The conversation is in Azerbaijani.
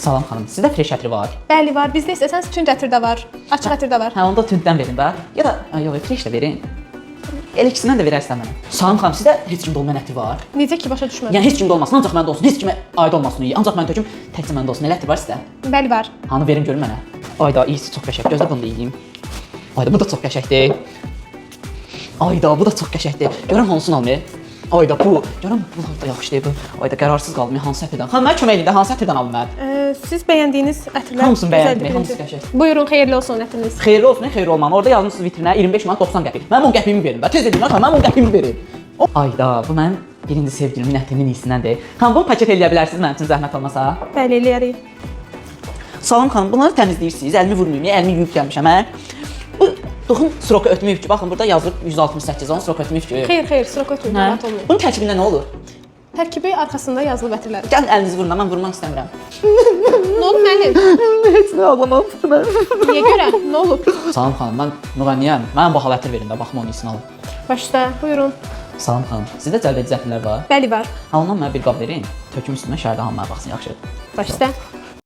Salam xanım, sizdə fresh ətri var? Bəli var. Bizdə istəsəniz tünd ətir də var, açıq ətir də var. Hə, onda tünddən verin də. Ya da yox, fresh də verin. Elə ikisindən də verərsən mənə. Salam xanım, sizdə heç kimdə olmayan ətri var? Necə ki, başa düşmədim. Yəni heç kimdə olmasın, ancaq məndə olsun. Heç kimə aid olmasın. Ancaq mən töküm, təkcə məndə olsun. Elə ətri var sizdə? Bəli var. Hanı verin görün mənə. Ayda, iyisi çox qəşəng. Gözlə bunu da yeyeyim. Ayda, bu da çox qəşəngdir. Ayda, bu da çox qəşəngdir. Görəm hansını almayı. Ayda, bu. Görəm bu da yaxşıdır bu. Ayda, qərarsız qalmayı hansı ətirdən? Xanım, mənə kömək edin də hansı ətirdən alım mən? Siz bəyəndiyiniz ətirlər Hamısını bəyəndim, gözəldir, hamısı birinci. qəşəng. Buyurun, xeyirli olsun ətiriniz. Xeyirli olsun, xeyirli olmalı. Orada yazmışsınız vitrinə 25 manat 90 qəpik. Mənim 10 qəpiyimi verin də. Tez edin xanım, mənim 10 qəpiyimi verin. Ayda, bu mənim birinci sevgilimin ətinin iyisindəndir. Xanım, bunu paket eləyə bilərsiniz mənim üçün zəhmət olmasa? Bəli, eləyərik. Salam xanım, bunları təmizləyirsiniz. Əlimi vurmayım, əlimi yuyub gəlmişəm hə. Bu doğum sroku ötməyib ki, baxın burada yazılıb 168 on srok ötməyib ki. Xeyr, srok ötmür, rahat olmayın. Bunun tərkibində nə olur? Tərkibi arxasında yazılıb ətirlər. Gəlin əlinizi vurun, mən vurmaq istəmirəm. Nə olub mənim? Heç nə ağlamamışdım mən. Niyə görə? Nə olub? Salam xanım, mən müğənniyəm. Mənə bu hal ətir verin də, baxım onun iyisini alım. Başda, buyurun. Salam xanım, sizdə cəlbedici ətirlər var? Bəli var. Ha, ondan mənə bir qab verin. Töküm üstümə şəhərdə hamıya baxsın, yaxşı. Başda.